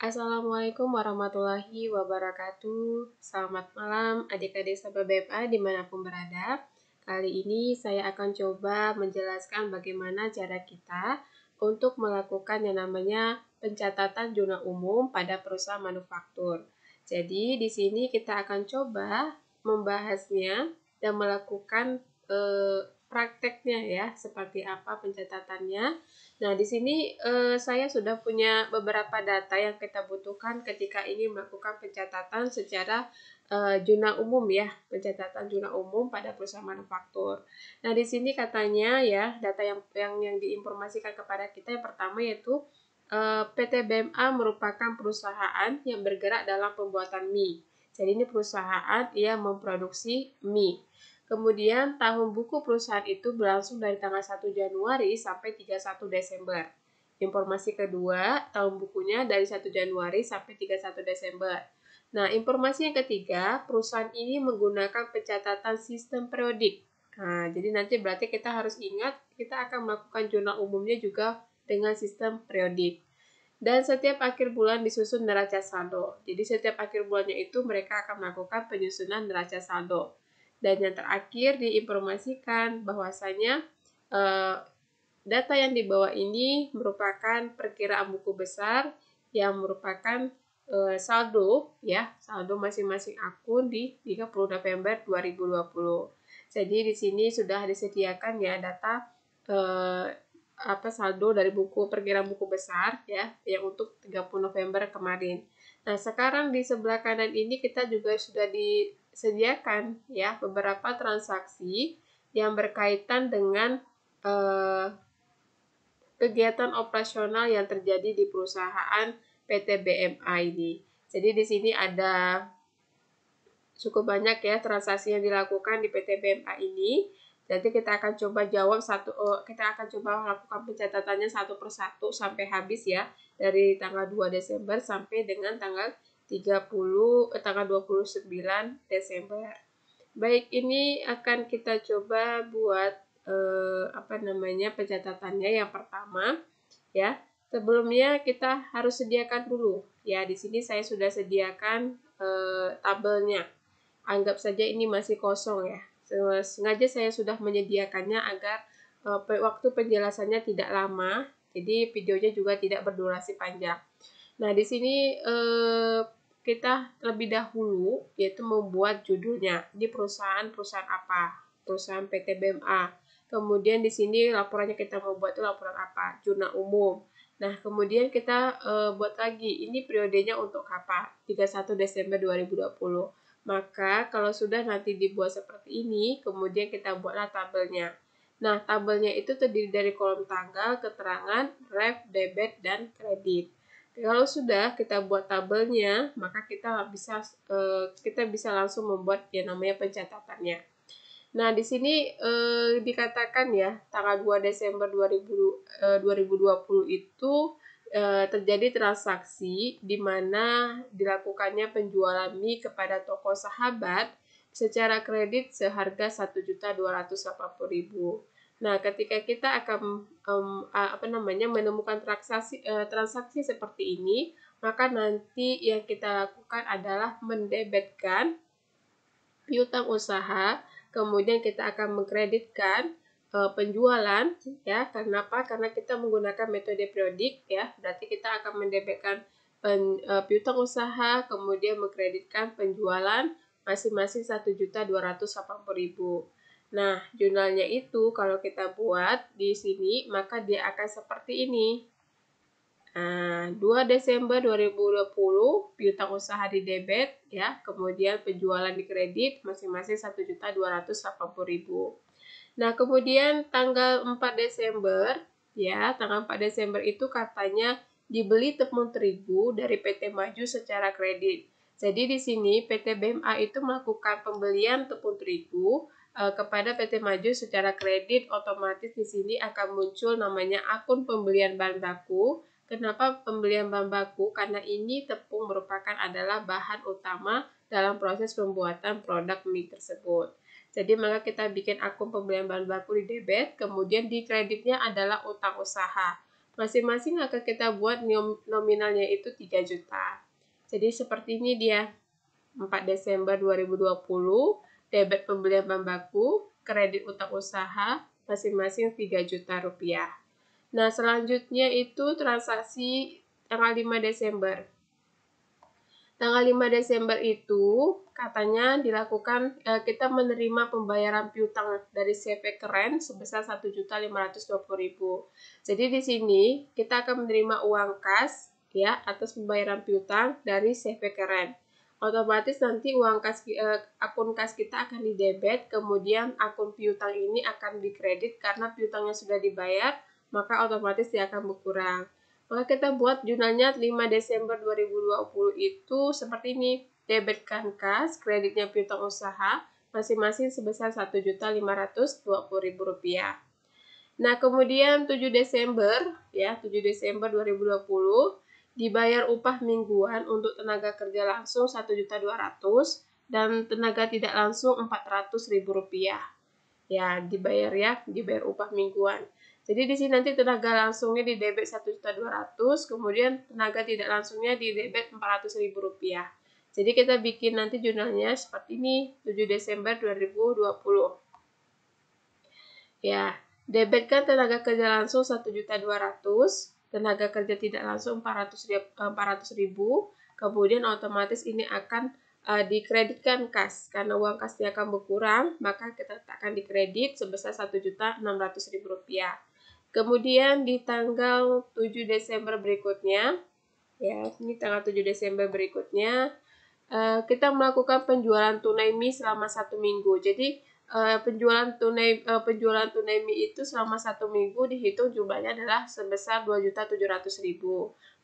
Assalamualaikum warahmatullahi wabarakatuh. Selamat malam adik-adik sahabat BMA dimanapun berada. Kali ini saya akan coba menjelaskan bagaimana cara kita untuk melakukan yang namanya pencatatan zona umum pada perusahaan manufaktur. Jadi di sini kita akan coba membahasnya dan melakukan prakteknya ya, seperti apa pencatatannya. Nah, di sini saya sudah punya beberapa data yang kita butuhkan ketika ingin melakukan pencatatan secara zona umum ya, pencatatan zona umum pada perusahaan manufaktur. Nah, di sini katanya ya, data yang diinformasikan kepada kita yang pertama yaitu PT BMA merupakan perusahaan yang bergerak dalam pembuatan mie. Jadi ini perusahaan yang memproduksi mie. Kemudian tahun buku perusahaan itu berlangsung dari tanggal 1 Januari sampai 31 Desember. Informasi kedua, tahun bukunya dari 1 Januari sampai 31 Desember. Nah, informasi yang ketiga, perusahaan ini menggunakan pencatatan sistem periodik. Nah, jadi nanti berarti kita harus ingat, kita akan melakukan jurnal umumnya juga dengan sistem periodik. Dan setiap akhir bulan disusun neraca saldo. Jadi setiap akhir bulannya itu mereka akan melakukan penyusunan neraca saldo. Dan yang terakhir diinformasikan bahwasanya data yang di bawah ini merupakan perkiraan buku besar yang merupakan saldo ya, saldo masing-masing akun di 30 November 2020. Jadi di sini sudah disediakan ya data saldo dari buku perkiraan buku besar ya yang untuk 30 November kemarin. Nah, sekarang di sebelah kanan ini kita juga sudah disediakan ya beberapa transaksi yang berkaitan dengan kegiatan operasional yang terjadi di perusahaan PT BMA ini. Jadi di sini ada cukup banyak ya transaksi yang dilakukan di PT BMA ini. Jadi kita akan coba kita akan coba melakukan pencatatannya satu persatu sampai habis ya, dari tanggal 2 Desember sampai dengan tanggal 29 Desember. Baik, ini akan kita coba buat pencatatannya yang pertama ya. Sebelumnya kita harus sediakan dulu ya. Di sini saya sudah sediakan tabelnya. Anggap saja ini masih kosong ya. Sengaja saya sudah menyediakannya agar waktu penjelasannya tidak lama, jadi videonya juga tidak berdurasi panjang. Nah, di sini kita terlebih dahulu yaitu membuat judulnya. Ini perusahaan apa? Perusahaan PT BMA. Kemudian di sini laporannya kita mau buat itu laporan apa? Jurnal umum. Nah, kemudian kita buat lagi, ini periodenya untuk apa? 31 Desember 2020. Maka kalau sudah nanti dibuat seperti ini, kemudian kita buatlah tabelnya. Nah, tabelnya itu terdiri dari kolom tanggal, keterangan, ref, debit, dan kredit. Kalau sudah kita buat tabelnya, maka kita bisa langsung membuat yang namanya pencatatannya. Nah, di sini dikatakan ya, tanggal 2 Desember 2020 itu terjadi transaksi di mana dilakukannya penjualan mie kepada toko sahabat secara kredit seharga Rp1.280.000. Nah, ketika kita akan menemukan transaksi seperti ini, maka nanti yang kita lakukan adalah mendebetkan piutang usaha, kemudian kita akan mengkreditkan penjualan ya. Kenapa? Karena kita menggunakan metode periodik ya. Berarti kita akan mendebitkan piutang usaha, kemudian mengkreditkan penjualan masing-masing Rp1.280.000. Nah, jurnalnya itu kalau kita buat di sini maka dia akan seperti ini. 2 Desember 2020 piutang usaha di debit ya, kemudian penjualan di kredit masing-masing Rp1.280.000. Nah, kemudian tanggal 4 Desember ya, tanggal 4 Desember itu katanya dibeli tepung terigu dari PT Maju secara kredit. Jadi di sini PT BMA itu melakukan pembelian tepung terigu kepada PT Maju secara kredit, otomatis di sini akan muncul namanya akun pembelian bahan baku. Kenapa pembelian bahan baku? Karena ini tepung merupakan adalah bahan utama dalam proses pembuatan produk mie tersebut. Jadi maka kita bikin akun pembelian bahan baku di debit, kemudian di kreditnya adalah utang usaha. Masing-masing akan kita buat nominalnya itu 3 juta. Jadi seperti ini dia. 4 Desember 2020, debit pembelian bahan baku, kredit utang usaha, masing-masing 3 juta rupiah. Nah, selanjutnya itu transaksi tanggal 5 Desember. Tanggal 5 Desember itu katanya dilakukan kita menerima pembayaran piutang dari CV Keren sebesar 1.520.000. Jadi di sini kita akan menerima uang kas ya atas pembayaran piutang dari CV Keren. Otomatis nanti uang kas akun kas kita akan didebet, kemudian akun piutang ini akan dikredit karena piutangnya sudah dibayar, maka otomatis dia akan berkurang. Maka kita buat jurnalnya 5 Desember 2020 itu seperti ini. Debitkan kas, kreditnya piutang usaha, masing-masing sebesar Rp1.520.000. Nah, kemudian 7 Desember, ya 7 Desember 2020, dibayar upah mingguan untuk tenaga kerja langsung Rp1.200.000 dan tenaga tidak langsung Rp400.000. Ya, dibayar upah mingguan. Jadi di sini nanti tenaga langsungnya di debit 1.200.000, kemudian tenaga tidak langsungnya di debit Rp400.000. Jadi kita bikin nanti jurnalnya seperti ini, 7 Desember 2020. Ya, debitkan tenaga kerja langsung 1.200.000, tenaga kerja tidak langsung 400.000, kemudian otomatis ini akan dikreditkan kas. Karena uang kasnya akan berkurang, maka kita letakkan di kredit sebesar Rp1.600.000. Kemudian di tanggal 7 Desember berikutnya, ya, ini tanggal 7 Desember berikutnya, kita melakukan penjualan tunai mie selama 1 minggu. Jadi penjualan tunai mie itu selama 1 minggu dihitung jumlahnya adalah sebesar 2.700.000.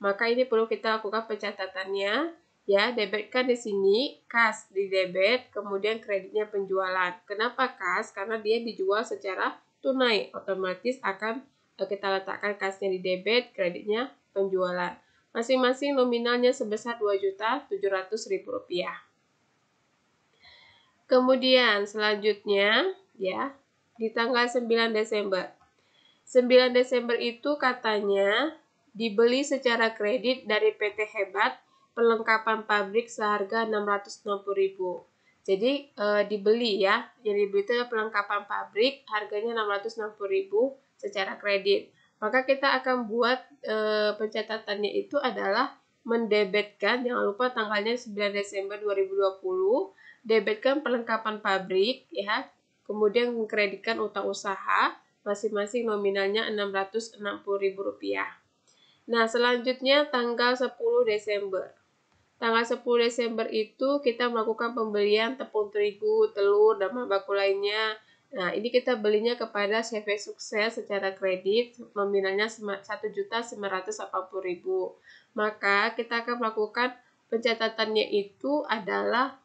Maka ini perlu kita lakukan pencatatannya. Ya, debitkan di sini, kas di debit, kemudian kreditnya penjualan. Kenapa kas? Karena dia dijual secara tunai, otomatis akan kita letakkan kasnya di debit, kreditnya penjualan. Masing-masing nominalnya sebesar Rp2.700.000. Kemudian selanjutnya ya, di tanggal 9 Desember. 9 Desember itu katanya dibeli secara kredit dari PT Hebat perlengkapan pabrik seharga Rp660.000. Jadi dibeli ya, yang dibeli itu perlengkapan pabrik harganya Rp660.000 secara kredit. Maka kita akan buat pencatatannya itu adalah mendebetkan, jangan lupa tanggalnya 9 Desember 2020, debetkan perlengkapan pabrik ya, kemudian mengkreditkan utang usaha, masing-masing nominalnya Rp660.000. Nah, selanjutnya tanggal 10 Desember. Tanggal 10 Desember itu kita melakukan pembelian tepung terigu, telur, dan bahan baku lainnya. Nah, ini kita belinya kepada CV Sukses secara kredit, nominalnya Rp1.980.000. Maka kita akan melakukan pencatatannya itu adalah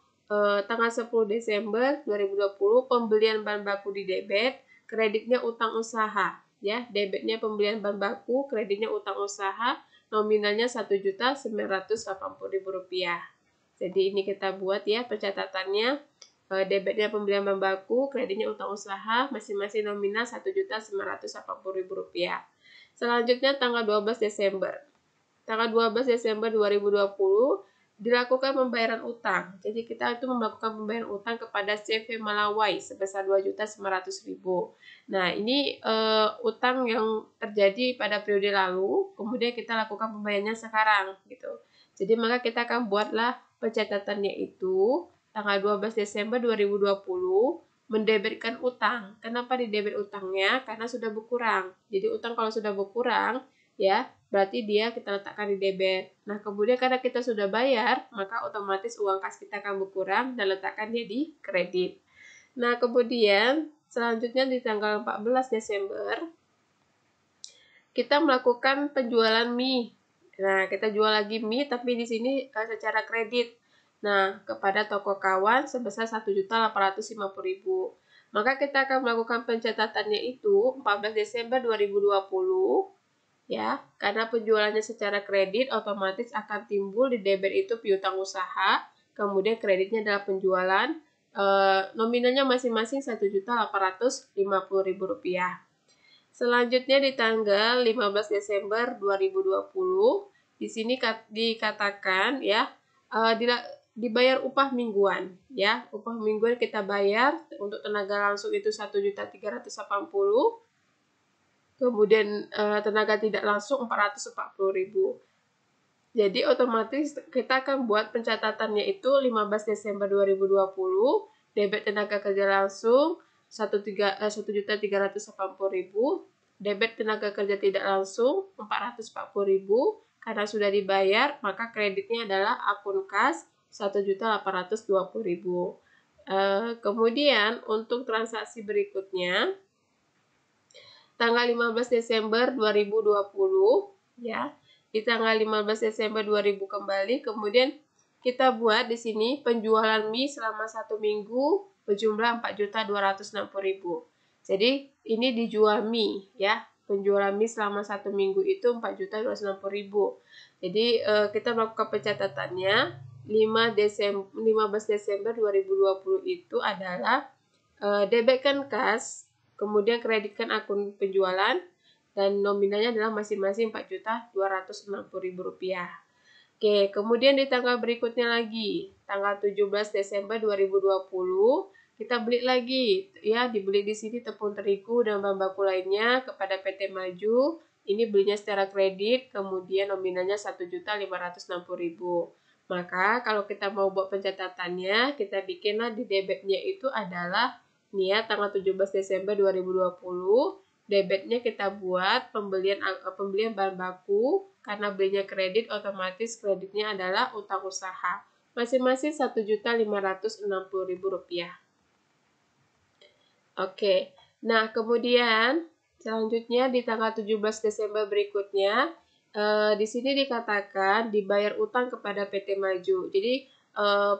tanggal 10 Desember 2020, pembelian bahan baku di debit, kreditnya utang usaha. Ya, debitnya pembelian bahan baku, kreditnya utang usaha, nominalnya Rp1.980.000. Jadi ini kita buat ya pencatatannya. Debitnya pembelian bahan baku, kreditnya utang usaha, masing-masing nominal Rp1.980.000. Selanjutnya tanggal 12 Desember. Tanggal 12 Desember 2020 dilakukan pembayaran utang. Jadi kita itu melakukan pembayaran utang kepada CV Malawai sebesar Rp2.900.000. Nah, ini utang yang terjadi pada periode lalu, kemudian kita lakukan pembayarannya sekarang gitu. Jadi maka kita akan buatlah pencatatannya itu tanggal 12 Desember 2020 mendebitkan utang. Kenapa didebit utangnya? Karena sudah berkurang. Jadi utang kalau sudah berkurang, ya berarti dia kita letakkan di debit. Nah, kemudian karena kita sudah bayar, maka otomatis uang kas kita akan berkurang dan letakkan dia di kredit. Nah, kemudian selanjutnya di tanggal 14 Desember, kita melakukan penjualan mie. Nah, kita jual lagi mie, tapi di sini secara kredit. Nah, kepada toko kawan sebesar Rp1.850.000. Maka kita akan melakukan pencatatannya itu 14 Desember 2020. Ya, karena penjualannya secara kredit, otomatis akan timbul di debit itu piutang usaha, kemudian kreditnya adalah penjualan, nominalnya masing-masing Rp1.850.000. Selanjutnya di tanggal 15 Desember 2020, di sini dikatakan ya, dibayar upah mingguan ya. Upah mingguan kita bayar untuk tenaga langsung itu 1.380.000. Kemudian tenaga tidak langsung 440.000. Jadi otomatis kita akan buat pencatatannya itu 15 Desember 2020, debit tenaga kerja langsung 1.380.000, debit tenaga kerja tidak langsung 440.000. Karena sudah dibayar, maka kreditnya adalah akun kas 1.820.000. Kemudian untuk transaksi berikutnya, tanggal 15 Desember 2020 ya. Di tanggal 15 Desember 2000 kembali, kemudian kita buat di sini penjualan mie selama 1 minggu berjumlah 4.260.000. Jadi ini dijual mie ya. Penjualan mie selama 1 minggu itu 4.260.000. Jadi kita melakukan pencatatannya 15 Desember 2020 itu adalah debitkan kas, kemudian kreditkan akun penjualan, dan nominalnya adalah masing-masing Rp4.260.000. Oke, kemudian di tanggal berikutnya lagi, tanggal 17 Desember 2020, kita beli lagi, ya, dibeli di sini tepung terigu dan bahan baku lainnya kepada PT Maju. Ini belinya secara kredit, kemudian nominalnya Rp1.560.000. Maka kalau kita mau buat pencatatannya, kita bikinlah di debitnya itu adalah nih ya, tanggal 17 Desember 2020. Debitnya kita buat pembelian bahan baku, karena belinya kredit, otomatis kreditnya adalah utang usaha. Masing-masing Rp1.560.000. Oke, nah kemudian selanjutnya di tanggal 17 Desember berikutnya, di sini dikatakan dibayar utang kepada PT Maju. Jadi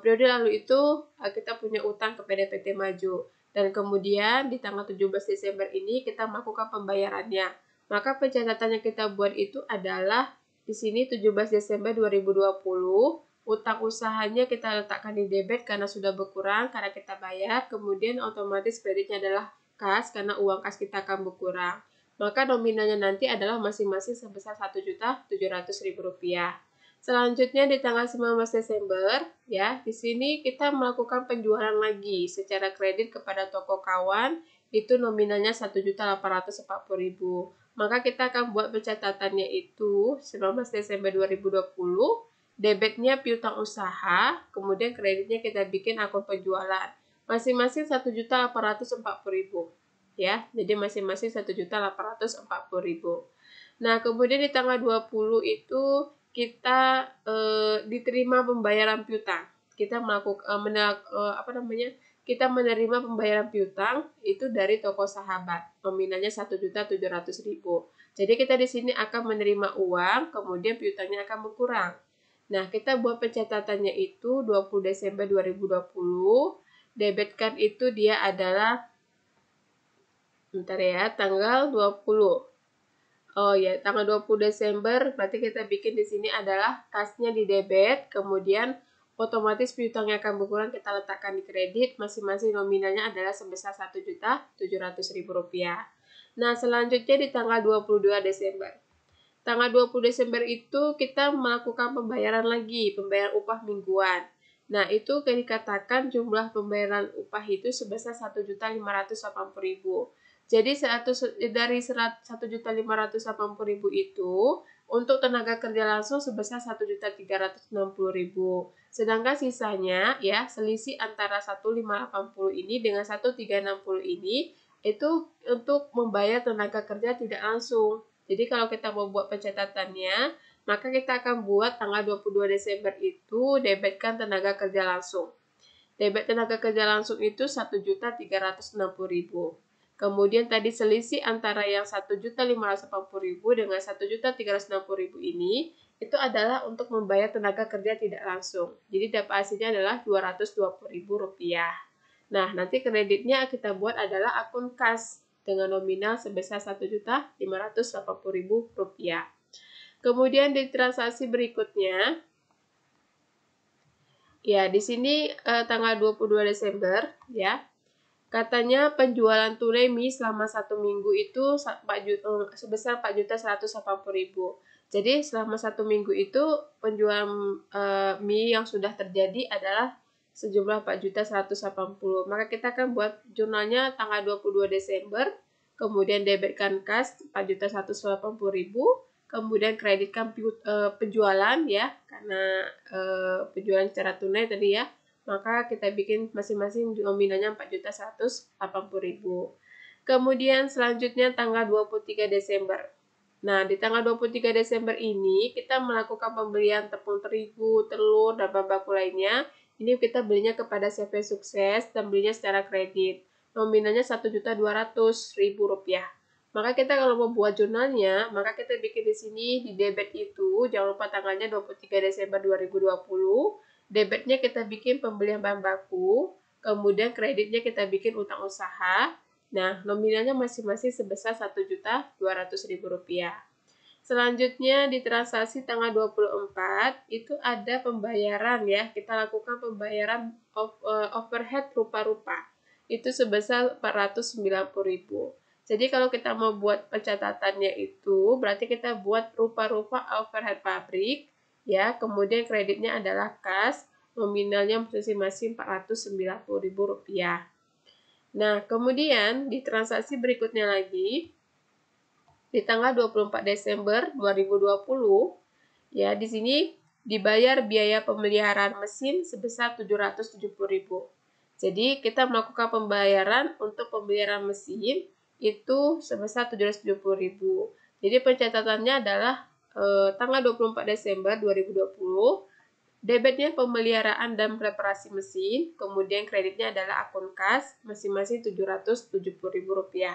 periode lalu itu kita punya utang kepada PT Maju. Dan kemudian di tanggal 17 Desember ini kita melakukan pembayarannya. Maka pencatatan yang kita buat itu adalah di sini 17 Desember 2020, utang usahanya kita letakkan di debit karena sudah berkurang karena kita bayar, kemudian otomatis kreditnya adalah kas karena uang kas kita akan berkurang. Maka nominalnya nanti adalah masing-masing sebesar Rp1.700.000. Selanjutnya di tanggal 19 Desember, ya, di sini kita melakukan penjualan lagi secara kredit kepada toko kawan, itu nominalnya Rp1.840.000. Maka kita akan buat pencatatannya itu 19 Desember 2020, debitnya piutang usaha, kemudian kreditnya kita bikin akun penjualan. Masing-masing Rp1.840.000. Ya, jadi masing-masing Rp1.840.000. Nah, kemudian di tanggal 20 itu kita diterima pembayaran piutang. Kita kita menerima pembayaran piutang itu dari toko sahabat. Nominalnya Rp1.700.000. Jadi kita di sini akan menerima uang, kemudian piutangnya akan berkurang. Nah, kita buat pencatatannya itu 20 Desember 2020. Debitkan itu dia adalah tanggal 20. Oh ya, tanggal 20 Desember berarti kita bikin di sini adalah kasnya di debit, kemudian otomatis piutangnya akan berkurang, kita letakkan di kredit, masing-masing nominalnya adalah sebesar Rp1.700.000. Nah, selanjutnya di tanggal 22 Desember. Tanggal 20 Desember itu kita melakukan pembayaran lagi, pembayaran upah mingguan. Nah, itu dikatakan jumlah pembayaran upah itu sebesar Rp1.580.000. Jadi dari Rp1.580.000 itu untuk tenaga kerja langsung sebesar Rp1.360.000. Sedangkan sisanya ya, selisih antara 1.580 ini dengan 1.360 ini itu untuk membayar tenaga kerja tidak langsung. Jadi kalau kita mau buat pencatatannya, maka kita akan buat tanggal 22 Desember itu debitkan tenaga kerja langsung. Debit tenaga kerja langsung itu Rp1.360.000. Kemudian tadi selisih antara yang Rp1.580.000 dengan Rp1.360.000 ini, itu adalah untuk membayar tenaga kerja tidak langsung. Jadi dapat hasilnya adalah Rp220.000. Nah, nanti kreditnya kita buat adalah akun kas dengan nominal sebesar Rp1.580.000. Kemudian di transaksi berikutnya, ya di sini tanggal 22 Desember, ya. Katanya penjualan tunai mie selama 1 minggu itu sebesar 4.180.000. Jadi selama 1 minggu itu penjualan mie yang sudah terjadi adalah sejumlah 4.180. Maka kita akan buat jurnalnya tanggal 22 Desember, kemudian debitkan kas 4.180.000, kemudian kreditkan penjualan ya, karena penjualan secara tunai tadi ya. Maka kita bikin masing-masing nominalnya 4.180.000. Kemudian selanjutnya tanggal 23 Desember. Nah, di tanggal 23 Desember ini kita melakukan pembelian tepung terigu, telur, dan bahan baku lainnya. Ini kita belinya kepada CV Sukses dan belinya secara kredit. Nominalnya Rp1.200.000. Maka kita kalau mau buat jurnalnya, maka kita bikin di sini di debit itu, jangan lupa tanggalnya 23 Desember 2020. Debitnya kita bikin pembelian bahan baku, kemudian kreditnya kita bikin utang usaha. Nah, nominalnya masing-masing sebesar Rp1.200.000. Selanjutnya di transaksi tanggal 24 itu ada pembayaran ya. Kita lakukan pembayaran overhead rupa-rupa. Itu sebesar Rp490.000. Jadi kalau kita mau buat pencatatannya itu berarti kita buat rupa-rupa overhead pabrik ya, kemudian kreditnya adalah kas, nominalnya masing-masing Rp490.000. Nah, kemudian di transaksi berikutnya lagi, di tanggal 24 Desember 2020, ya di sini dibayar biaya pemeliharaan mesin sebesar Rp770.000. Jadi kita melakukan pembayaran untuk pemeliharaan mesin itu sebesar Rp770.000. Jadi pencatatannya adalah tanggal 24 Desember 2020, debitnya pemeliharaan dan reparasi mesin, kemudian kreditnya adalah akun kas, masing-masing Rp770.000.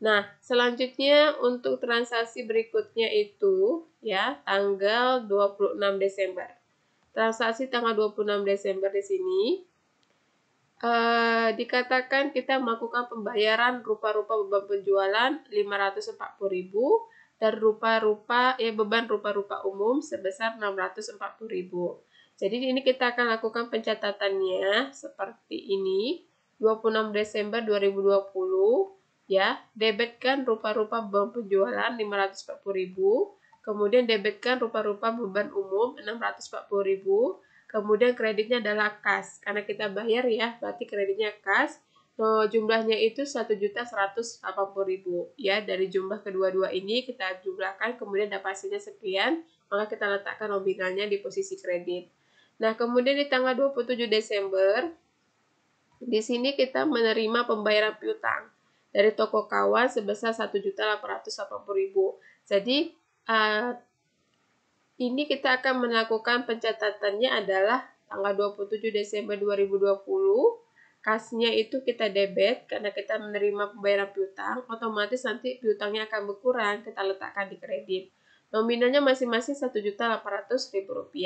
Nah, selanjutnya untuk transaksi berikutnya itu ya tanggal 26 Desember. Transaksi tanggal 26 Desember di sini dikatakan kita melakukan pembayaran rupa-rupa beban penjualan Rp540.000 dan beban rupa-rupa umum sebesar Rp640.000. Jadi ini kita akan lakukan pencatatannya seperti ini. 26 Desember 2020 ya, debitkan rupa-rupa beban penjualan Rp540.000, kemudian debitkan rupa-rupa beban umum Rp640.000. Kemudian kreditnya adalah kas. Karena kita bayar ya, berarti kreditnya kas. Jumlahnya itu Rp1.180.000. Ya, dari jumlah kedua-dua ini kita jumlahkan, kemudian dapat hasilnya sekian. Maka kita letakkan nominalnya di posisi kredit. Nah, kemudian di tanggal 27 Desember, di sini kita menerima pembayaran piutang dari toko kawan sebesar Rp1.880.000. Jadi, ini kita akan melakukan pencatatannya adalah tanggal 27 Desember 2020. Kasnya itu kita debit karena kita menerima pembayaran piutang, otomatis nanti piutangnya akan berkurang, kita letakkan di kredit. Nominalnya masing-masing Rp1.800.000.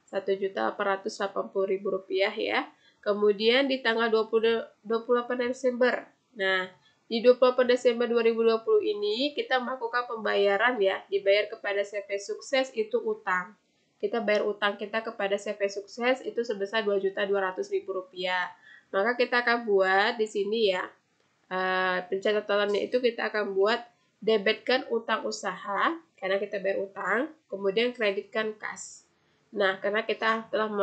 Rp1.880.000 ya. Kemudian di tanggal 28 Desember. Nah, di 28 Desember 2020 ini kita melakukan pembayaran ya, dibayar kepada CV Sukses itu utang. Kita bayar utang kita kepada CV Sukses itu sebesar Rp2.200.000. Maka kita akan buat di sini ya, pencatatannya itu kita akan buat debitkan utang usaha karena kita bayar utang, kemudian kreditkan kas. Nah, karena kita telah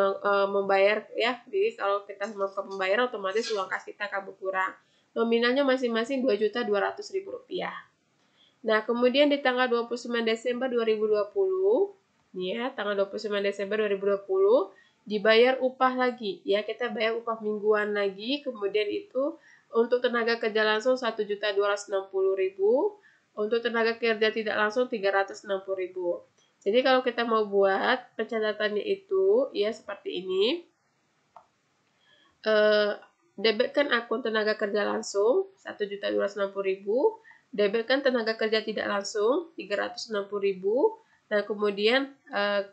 membayar ya, jadi kalau kita melakukan pembayaran otomatis uang kas kita akan berkurang. Nominalnya masing-masing Rp2.200.000. Nah, kemudian di tanggal 29 Desember 2020, ya, tanggal 29 Desember 2020, dibayar upah lagi. Ya, kita bayar upah mingguan lagi, kemudian itu untuk tenaga kerja langsung Rp1.260.000, untuk tenaga kerja tidak langsung Rp360.000. Jadi kalau kita mau buat pencatatannya itu, ya seperti ini. Debitkan akun tenaga kerja langsung Rp1.260.000, debitkan tenaga kerja tidak langsung Rp360.000, dan kemudian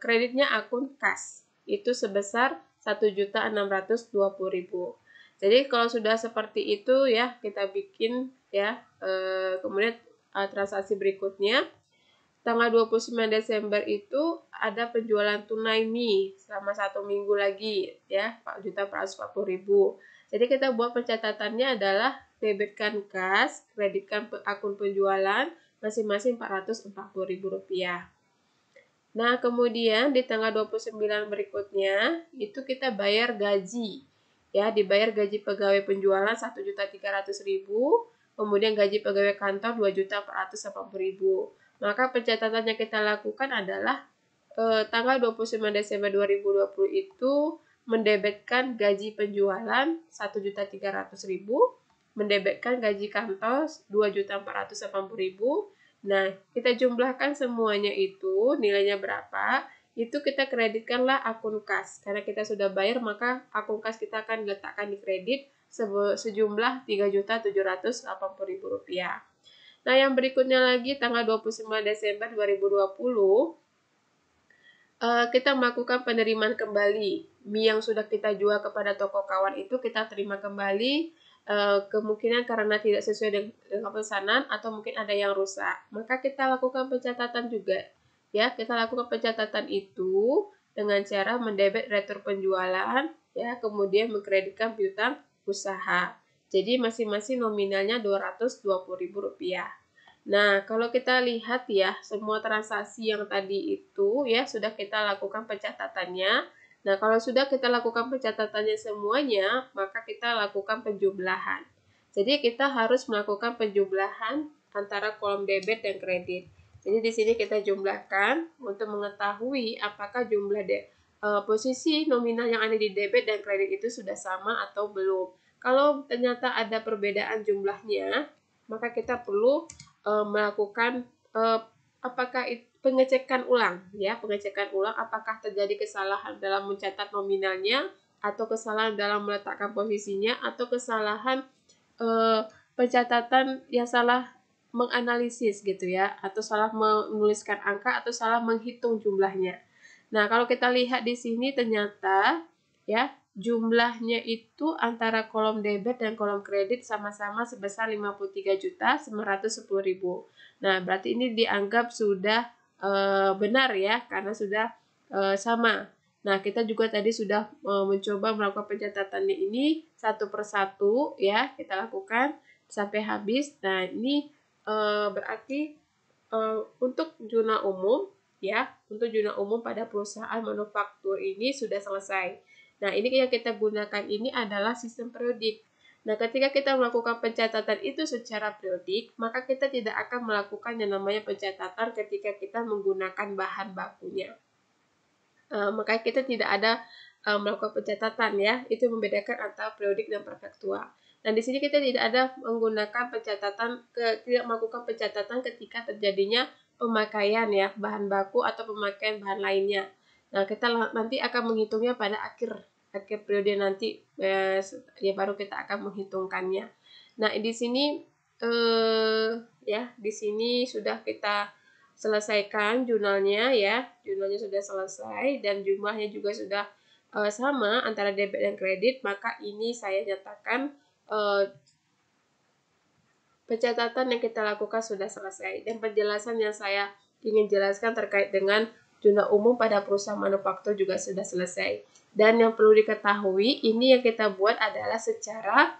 kreditnya akun kas itu sebesar Rp1.620.000. Jadi kalau sudah seperti itu ya kita bikin ya, kemudian transaksi berikutnya tanggal 29 Desember itu ada penjualan tunai mie selama 1 minggu lagi ya, Rp4.440.000. Jadi kita buat pencatatannya adalah debitkan kas, kreditkan akun penjualan, masing-masing Rp440.000. Nah, kemudian di tanggal 29 berikutnya, itu kita bayar gaji. Ya, dibayar gaji pegawai penjualan Rp1.300.000, kemudian gaji pegawai kantor Rp2.480.000. Maka pencatatan yang kita lakukan adalah tanggal 29 Desember 2020 itu mendebitkan gaji penjualan Rp1.300.000, mendebitkan gaji kantor Rp2.480.000. Nah, kita jumlahkan semuanya itu, nilainya berapa, itu kita kreditkanlah akun kas. Karena kita sudah bayar, maka akun kas kita akan diletakkan di kredit sejumlah Rp3.780.000. Nah, yang berikutnya lagi, tanggal 29 Desember 2020, kita melakukan penerimaan kembali. Mie yang sudah kita jual kepada toko kawan itu kita terima kembali, kemungkinan karena tidak sesuai dengan pesanan atau mungkin ada yang rusak. Maka kita lakukan pencatatan juga. Ya, kita lakukan pencatatan itu dengan cara mendebit retur penjualan, ya, kemudian mengkreditkan piutang usaha. Jadi masing-masing nominalnya Rp220.000. Nah, kalau kita lihat ya, semua transaksi yang tadi itu ya sudah kita lakukan pencatatannya. Nah, kalau sudah kita lakukan pencatatannya semuanya, maka kita lakukan penjumlahan. Jadi kita harus melakukan penjumlahan antara kolom debit dan kredit. Jadi di sini kita jumlahkan untuk mengetahui apakah jumlah posisi nominal yang ada di debit dan kredit itu sudah sama atau belum. Kalau ternyata ada perbedaan jumlahnya, maka kita perlu melakukan apakah pengecekan ulang, ya, pengecekan ulang apakah terjadi kesalahan dalam mencatat nominalnya, atau kesalahan dalam meletakkan posisinya, atau kesalahan pencatatan yang salah menganalisis gitu ya, atau salah menuliskan angka, atau salah menghitung jumlahnya. Nah, kalau kita lihat di sini ternyata ya jumlahnya itu antara kolom debit dan kolom kredit sama-sama sebesar Rp53.910.000. Nah, berarti ini dianggap sudah benar ya, karena sudah sama. Nah, kita juga tadi sudah mencoba melakukan pencatatannya ini satu persatu ya, kita lakukan sampai habis. Nah, ini berarti untuk zona umum ya, untuk zona umum pada perusahaan manufaktur ini sudah selesai. Nah, ini yang kita gunakan ini adalah sistem periodik. Nah, ketika kita melakukan pencatatan itu secara periodik, maka kita tidak akan melakukan yang namanya pencatatan ketika kita menggunakan bahan bakunya. Makanya kita tidak ada melakukan pencatatan ya, itu membedakan antara periodik dan perfektual. Dan di sini kita tidak ada menggunakan pencatatan, tidak melakukan pencatatan ketika terjadinya pemakaian ya bahan baku atau pemakaian bahan lainnya. Nah, kita nanti akan menghitungnya pada akhir periode nanti, ya baru kita akan menghitungkannya. Nah, di sini ya di sini sudah kita selesaikan jurnalnya ya, jurnalnya sudah selesai dan jumlahnya juga sudah sama antara debit dan kredit, maka ini saya nyatakan pencatatan yang kita lakukan sudah selesai. Dan penjelasan yang saya ingin jelaskan terkait dengan zona umum pada perusahaan manufaktur juga sudah selesai. Dan yang perlu diketahui, ini yang kita buat adalah secara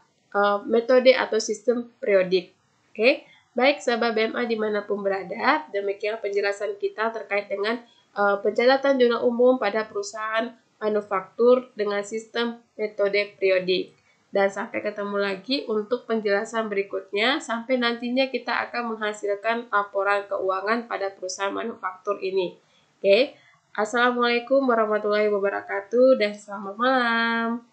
metode atau sistem periodik. Oke, baik sahabat BMA dimanapun berada, demikian penjelasan kita terkait dengan pencatatan zona umum pada perusahaan manufaktur dengan sistem metode periodik. Dan sampai ketemu lagi untuk penjelasan berikutnya, sampai nantinya kita akan menghasilkan laporan keuangan pada perusahaan manufaktur ini. Oke, Assalamualaikum warahmatullahi wabarakatuh dan selamat malam.